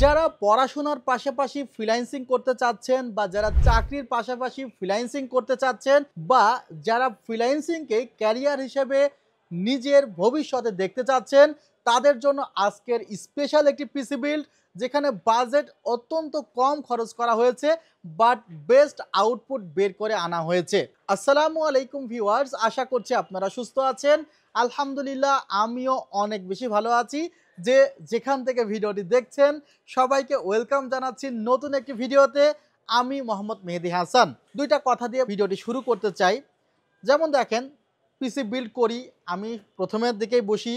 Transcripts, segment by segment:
যারা পড়াশোনার পাশাপাশি ফ্রিল্যান্সিং করতে চাচ্ছেন বা যারা চাকরির পাশাপাশি ফ্রিল্যান্সিং করতে চাচ্ছেন বা যারা ফ্রিল্যান্সিংকে ক্যারিয়ার হিসেবে নিজের ভবিষ্যতে দেখতে চাচ্ছেন তাদের জন্য আজকের স্পেশাল একটি পিসি বিল্ড, যেখানে বাজেট অত্যন্ত কম খরচ করা হয়েছে বাট বেস্ট আউটপুট বের করে আনা হয়েছে। আসসালামু আলাইকুম ভিউয়ার্স, আশা করছি আপনারা সুস্থ আছেন। আলহামদুলিল্লাহ, আমিও অনেক বেশি ভালো আছি। যেখান থেকে ভিডিওটি দেখছেন সবাইকে ওয়েলকাম জানাচ্ছি নতুন একটি ভিডিওতে। আমি মোহাম্মদ মেহেদি হাসান। দুইটা কথা দিয়ে ভিডিওটি শুরু করতে চাই। যেমন দেখেন, পিসি বিল্ড করি আমি, প্রথমের দিকেই বসি।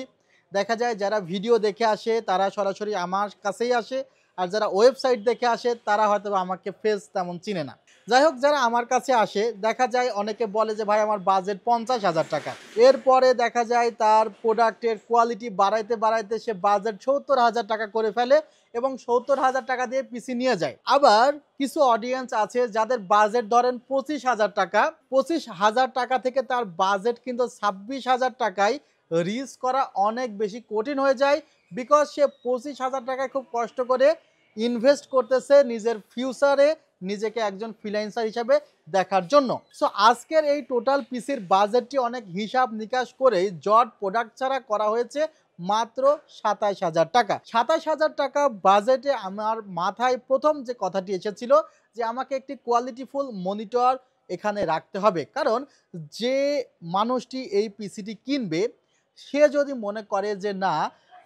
দেখা যায় যারা ভিডিও দেখে আসে তারা সরাসরি আমার কাছেই আসে, আর যারা ওয়েবসাইট দেখে আসে তারা হয়তো আমাকে ফেস তেমন চিনে না। যাই হোক, যারা আমার কাছে আসে দেখা যায় অনেকে বলে যে ভাই আমার বাজেট 50,000 টাকা। এরপরে দেখা যায় তার প্রোডাক্টের কোয়ালিটি বাড়াইতে বাড়াইতে সে বাজেট 70,000 টাকা করে ফেলে এবং 70,000 টাকা দিয়ে পিসি নিয়ে যায়। আবার কিছু অডিয়েন্স আছে যাদের বাজেট ধরেন 25,000 টাকা। 25,000 টাকা থেকে তার বাজেট কিন্তু 26,000 টাকায় রিচ করা অনেক বেশি কঠিন হয়ে যায়, বিকজ সে 25,000 টাকায় খুব কষ্ট করে ইনভেস্ট করতেছে নিজের ফিউচারে নিজেকে একজন ফ্রিল্যান্সার হিসাবে দেখার জন্য। সো আজকের এই টোটাল পিসির বাজেটটি অনেক হিসাব নিকাশ করে জট প্রোডাক্ট ছাড়া করা হয়েছে মাত্র 27,000 টাকা। 27,000 টাকা বাজেটে আমার মাথায় প্রথম যে কথাটি এসেছিল যে আমাকে একটি কোয়ালিটিফুল মনিটর এখানে রাখতে হবে, কারণ যে মানুষটি এই পিসিটি কিনবে সে যদি মনে করে যে না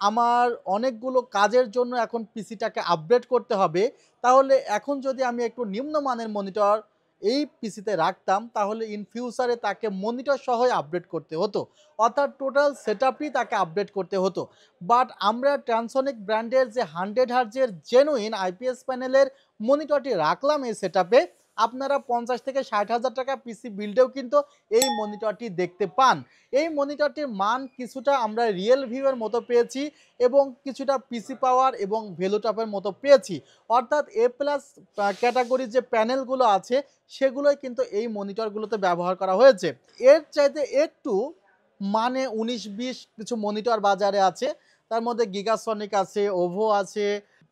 আমার অনেকগুলো কাজের জন্য এখন পিসিটাকে আপডেট করতে হবে, তাহলে এখন যদি আমি একটু নিম্নমানের মনিটর এই পিসিতে রাখতাম তাহলে ইন ফিউচারে তাকে মনিটর সহই আপডেট করতে হতো, অর্থাৎ টোটাল সেটআপই তাকে আপডেট করতে হতো। বাট আমরা ট্রান্সনিক ব্র্যান্ডের যে 100 হার্জের জেনুইন আইপিএস প্যানেলের মনিটরটি রাখলাম এই সেটআপে। আপনারা 50 থেকে 60,000 টাকা পিসি বিল্ডেও কিন্তু এই মনিটরটি দেখতে পান। এই মনিটরটির মান কিছুটা আমরা রিয়েল ভিউয়ের মতো পেয়েছি এবং কিছুটা পিসি পাওয়ার এবং ভ্যালুটপের মতো পেয়েছি, অর্থাৎ এ প্লাস ক্যাটাগরির যে প্যানেলগুলো আছে সেগুলোই কিন্তু এই মনিটরগুলোতে ব্যবহার করা হয়েছে। এর চাইতে একটু মানে 19-20 কিছু মনিটর বাজারে আছে, তার মধ্যে গিগাসনিক আছে, ওভো আছে,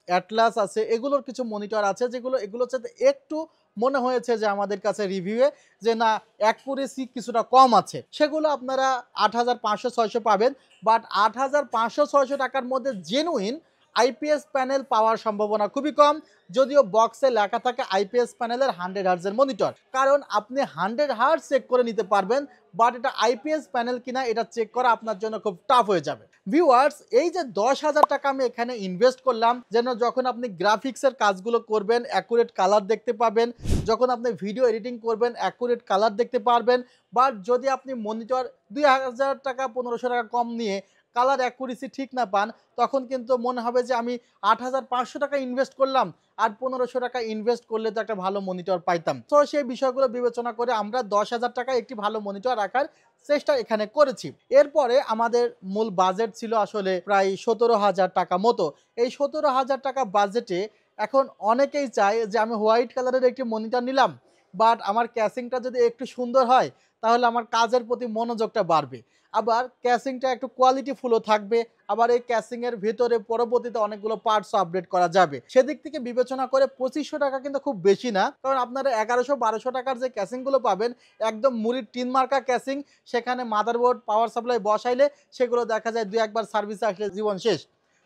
অ্যাটলাস আছে, এগুলোর কিছু মনিটর আছে এগুলোর চাইতে একটু মনে হয়েছে যে আমাদের কাছে রিভিউয়ে যে না অ্যাকুরেসি কিছুটা কম আছে। সেগুলো আপনারা 8,500-600 পাবেন, বাট 8,500-600 টাকার মধ্যে জেনুইন আইপিএস প্যানেল পাওয়ার সম্ভাবনা খুবই কম, যদিও বক্সে লেখা থাকে আইপিএস প্যানেলের 100 হার্জের মনিটর। কারণ আপনি 100 হার্জ চেক করে নিতে পারবেন, বাট এটা আইপিএস প্যানেল কিনা এটা চেক করা আপনার জন্য খুব টাফ হয়ে যাবে। ভিউয়ার্স, এই যে 10,000 টাকা আমি এখানে ইনভেস্ট করলাম যেন যখন আপনি গ্রাফিক্সের কাজগুলো করবেন অ্যাকুরেট কালার দেখতে পাবেন, যখন আপনি ভিডিও এডিটিং করবেন অ্যাকুরেট কালার দেখতে পারবেন। বাট যদি আপনি মনিটর 2,000 টাকা 1,500 টাকা কম নিয়ে কালার অ্যাকুরেসি ঠিক না পান, তখন কিন্তু মনে হবে যে আমি 8,500 টাকা ইনভেস্ট করলাম আর 1,500 টাকা ইনভেস্ট করলে তো একটা ভালো মনিটর পাইতাম। তো সেই বিষয়গুলো বিবেচনা করে আমরা 10,000 টাকা একটি ভালো মনিটর রাখার চেষ্টা এখানে করেছি। এরপরে আমাদের মূল বাজেট ছিল আসলে প্রায় 17,000 টাকা মতো। এই 17,000 টাকা বাজেটে এখন অনেকেই চায় যে আমি হোয়াইট কালারের একটি মনিটর নিলাম, বাট আমার ক্যাসিংটা যদি একটু সুন্দর হয় তাহলে আমার কাজের প্রতি মনোযোগটা বাড়বে, আবার ক্যাসিংটা একটু কোয়ালিটিফুলও থাকবে, আবার এই ক্যাসিংয়ের ভিতরে পরবর্তীতে অনেকগুলো পার্টসও আপডেট করা যাবে। সেদিক থেকে বিবেচনা করে 2,500 টাকা কিন্তু খুব বেশি না, কারণ আপনারা 1100-1200 টাকার যে ক্যাসিংগুলো পাবেন একদম মুড়ির টিন মার্কা ক্যাসিং, সেখানে মাদারবোর্ড পাওয়ার সাপ্লাই বসাইলে সেগুলো দেখা যায় 2-1 বার সার্ভিসে আসলে জীবন শেষ।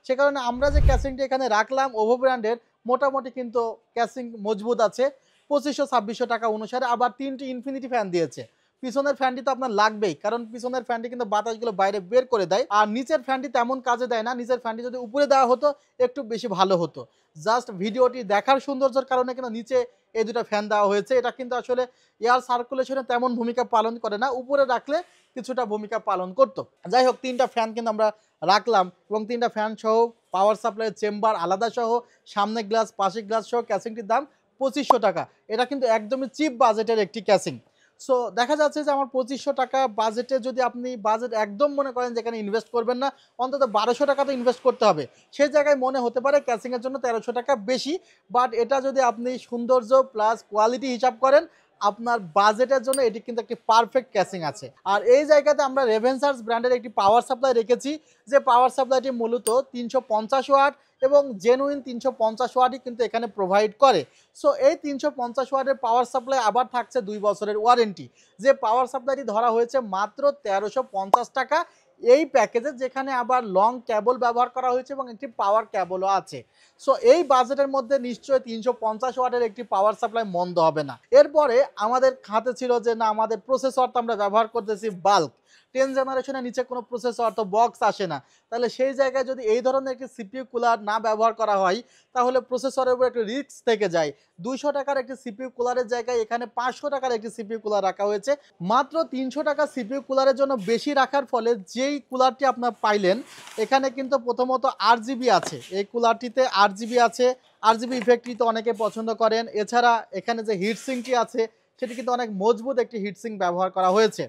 সে কারণে আমরা যে ক্যাসিংটা এখানে রাখলাম ওভো ব্র্যান্ডের, মোটামুটি কিন্তু ক্যাসিং মজবুত আছে 2,500-2,600 টাকা অনুসারে। আবার 3টি ইনফিনিটি ফ্যান দিয়েছে। পিছনের ফ্যানটি তো আপনার লাগবেই, কারণ পিছনের ফ্যানটি কিন্তু বাতাসগুলো বাইরে বের করে দেয়, আর নিচের ফ্যানটি তেমন কাজে দেয় না। নিচের ফ্যানটি যদি উপরে দেওয়া হতো একটু বেশি ভালো হতো। জাস্ট ভিডিওটি দেখার সৌন্দর্যের কারণে কিন্তু নিচে এই দুটো ফ্যান দেওয়া হয়েছে। এটা কিন্তু আসলে এয়ার সার্কুলেশনে তেমন ভূমিকা পালন করে না, উপরে রাখলে কিছুটা ভূমিকা পালন করতো। যাই হোক, 3টা ফ্যান কিন্তু আমরা রাখলাম এবং 3টা ফ্যান সহ পাওয়ার সাপ্লাই চেম্বার আলাদা সহ সামনে গ্লাস পাশে গ্লাস সহ ক্যাসিংটির দাম 2,500 টাকা। এটা কিন্তু একদমই চিপ বাজেটের একটি ক্যাসিং। সো দেখা যাচ্ছে যে আমার 2,500 টাকা বাজেটে যদি আপনি বাজেট একদম মনে করেন যেখানে ইনভেস্ট করবেন না, অন্তত 1,200 টাকা তো ইনভেস্ট করতে হবে, সেই জায়গায় মনে হতে পারে ক্যাসিংয়ের জন্য 1,300 টাকা বেশি। বাট এটা যদি আপনি সৌন্দর্য প্লাস কোয়ালিটি হিসাব করেন আপনার বাজেটের জন্য এটি কিন্তু একটি পারফেক্ট ক্যাসিং আছে। আর এই জায়গাতে আমরা রেভেনসার্স ব্র্যান্ডের একটি পাওয়ার সাপ্লাই রেখেছি, যে পাওয়ার সাপ্লাইটি মূলত 350 ওয়াট এবং জেনুইন 350 ওয়াটই কিন্তু এখানে প্রোভাইড করে। সো এই 350 ওয়াটের পাওয়ার সাপ্লাই আবার থাকছে 2 বছরের ওয়ারেন্টি, যে পাওয়ার সাপ্লাইটি ধরা হয়েছে মাত্র 1350 টাকা এই প্যাকেজে, যেখানে আবার লং কেবল ব্যবহার করা হয়েছে এবং একটি পাওয়ার কেবলও আছে। সো এই বাজেটের মধ্যে নিশ্চয়ই 350 ওয়াটের একটি পাওয়ার সাপ্লাই মন্দ হবে না। এরপরে আমাদের হাতে ছিল যে না, আমাদের প্রসেসর তো আমরা ব্যবহার করতেছি বাল্ক, 10 জেনারেশনের নিচে কোনো প্রসেসর তো বক্স আসে না, তাহলে সেই জায়গায় যদি এই ধরনের একটি সিপিইউ কুলার না ব্যবহার করা হয় তাহলে প্রসেসরের উপর একটু রিস্ক থেকে যায়। 200 টাকার একটি সিপিইউ কুলারের জায়গায় এখানে 500 টাকার একটি সিপিইউ কুলার রাখা হয়েছে। মাত্র 300 টাকা সিপিইউ কুলারের জন্য বেশি রাখার ফলে যেই কুলারটি আপনারা পাইলেন এখানে কিন্তু প্রথমত আরজিবি আছে, এই কুলারটিতে আরজিবি আছে, আরজিবি ইফেক্টটি তো অনেকে পছন্দ করেন। এছাড়া এখানে যে হিটসিঙ্কটি আছে সেটি কিন্তু অনেক মজবুত একটি হিটসিঙ্ক ব্যবহার করা হয়েছে।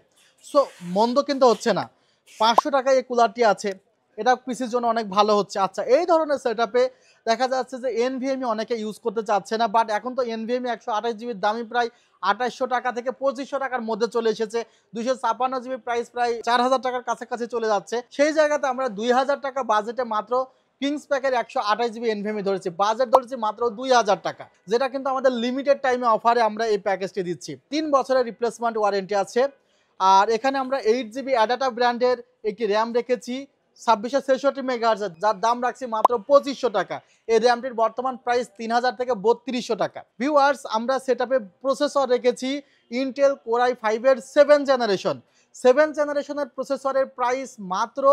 সো মন্দ কিন্তু হচ্ছে না। 500 টাকায় এই কুলারটি আছে, এটা পিসির জন্য অনেক ভালো হচ্ছে। আচ্ছা, এই ধরনের সেটআপে দেখা যাচ্ছে যে এনভিএমই অনেকে ইউজ করতে চাচ্ছে না, বাট এখন তো এনভিএমই 128 জিবির দামই প্রায় 2800 টাকা থেকে 2500 টাকার মধ্যে চলে এসেছে। 256 জিবি প্রাইস প্রায় 4000 টাকার কাছাকাছি চলে যাচ্ছে। সেই জায়গাতে আমরা 2000 টাকা বাজেটে মাত্র কিংস প্যাকের 128 জিবি এনভিএমই ধরেছি, বাজেট ধরেছি মাত্র 2000 টাকা, যেটা কিন্তু আমাদের লিমিটেড টাইমে অফারে আমরা এই প্যাকেজটি দিচ্ছি। 3 বছরের রিপ্লেসমেন্ট ওয়ারেন্টি আছে। আর এখানে আমরা 8 জিবি অ্যাডাটা ব্র্যান্ডের একটি র্যাম রেখেছি 2666 মেগাহার্জ, যার দাম রাখছি মাত্র 2500 টাকা। এই র্যামটির বর্তমান প্রাইস 3000 থেকে 3200 টাকা। ভিউয়ার্স, আমরা সেটআপে প্রসেসর রেখেছি ইন্টেল কোর i5 এর 7 জেনারেশন। 7 জেনারেশনের প্রসেসরের প্রাইস মাত্র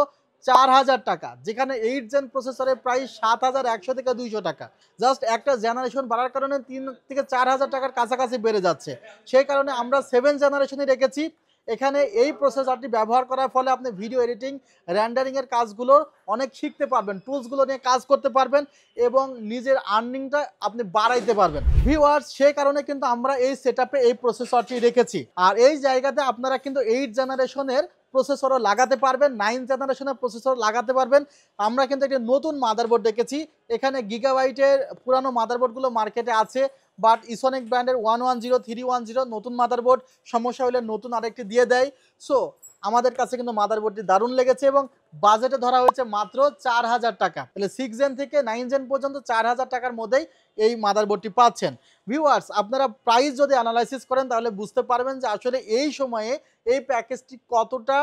4000 টাকা, যেখানে 8 জেন প্রসেসরের প্রাইস 7100 থেকে 200 টাকা। জাস্ট একটা জেনারেশন বাড়ার কারণে 3 থেকে 4000 টাকার কাছাকাছি বেড়ে যাচ্ছে। সেই কারণে আমরা 7 জেনারেশনই রেখেছি। এখানে এই প্রসেসরটি ব্যবহার করার ফলে আপনি ভিডিও এডিটিং, র্যান্ডারিংয়ের কাজগুলো অনেক শিখতে পারবেন, টুলসগুলো নিয়ে কাজ করতে পারবেন এবং নিজের আর্নিংটা আপনি বাড়াইতে পারবেন। ভিউয়ার্স, সেই কারণে কিন্তু আমরা এই সেটআপে এই প্রসেসরটি রেখেছি। আর এই জায়গাতে আপনারা কিন্তু 8 জেনারেশনের প্রসেসরও লাগাতে পারবেন, 9 জেনারেশনের প্রসেসর লাগাতে পারবেন। আমরা কিন্তু একটি নতুন মাদারবোর্ড রেখেছি। এখানে গিগাবাইটের পুরানো মাদারবোর্ডগুলো মার্কেটে আছে, বাট ইসনিক ব্র্যান্ডের 110310 নতুন মাদারবোর্ড, সমস্যা হলে নতুন আরেকটি দিয়ে দেয়। সো আমাদের কাছে কিন্তু মাদারবোর্ডটি দারুণ লেগেছে এবং বাজেটে ধরা হয়েছে মাত্র 4000 টাকা। তাহলে 6 জেন থেকে 9 জেন পর্যন্ত 4000 টাকার মধ্যেই এই মাদারবোর্ডটি পাচ্ছেন। ভিউয়ার্স, আপনারা প্রাইস যদি অ্যানালাইসিস করেন তাহলে বুঝতে পারবেন যে আসলে এই সময়ে এই প্যাকেজটি কতটা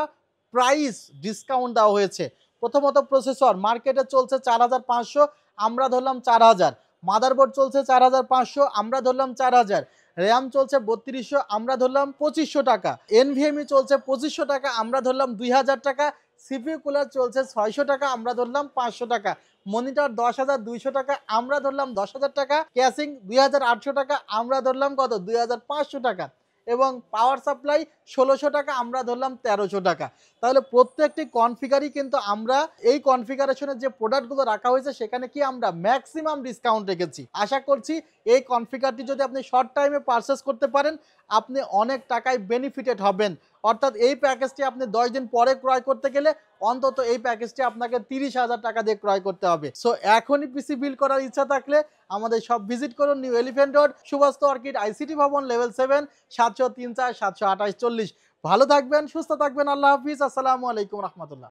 প্রাইস ডিসকাউন্ট দেওয়া হয়েছে। প্রথমত প্রসেসর মার্কেটে চলছে 4500, আমরা ধরলাম 4000। মাদারবোর্ড চলছে 4500, আমরা ধরলাম 4000। র্যাম চলছে 3200, আমরা ধরলাম 2500 টাকা। এনভিএমই চলছে 2500 টাকা, আমরা ধরলাম 2000 টাকা। সিপিইউ কুলার চলছে 600 টাকা, আমরা ধরলাম 500 টাকা। মনিটর 10200 টাকা, আমরা ধরলাম 10000 টাকা। ক্যাসিং 2800 টাকা, আমরা ধরলাম কত 2500 টাকা। এবং পাওয়ার সাপ্লাই 1600 টাকা, আমরা ধরলাম 1300 টাকা। তাহলে প্রত্যেকটি কনফিগারই কিন্তু আমরা এই কনফিগারেশনের যে প্রোডাক্টগুলো রাখা হয়েছে সেখানে কি আমরা ম্যাক্সিমাম ডিসকাউন্ট রেখেছি। আশা করছি এই কনফিগারটি যদি আপনি শর্ট টাইমে পারচেস করতে পারেন আপনি অনেক টাকায় বেনিফিটেড হবেন। অর্থাৎ এই প্যাকেজটি আপনি 10 দিন পরে ক্রয় করতে গেলে অন্তত এই প্যাকেজটি আপনাকে 30,000 টাকা দিয়ে ক্রয় করতে হবে। সো এখনই পিসি বিল্ড করার ইচ্ছা থাকলে আমাদের সব ভিজিট করুন new elephant road, Subhash orchid, ICT Bhaban, level 7, 703 4 728 40। ভালো থাকবেন, সুস্থ থাকবেন। আল্লাহ হাফিজ। আসসালামু আলাইকুম রহমতুল্লাহ।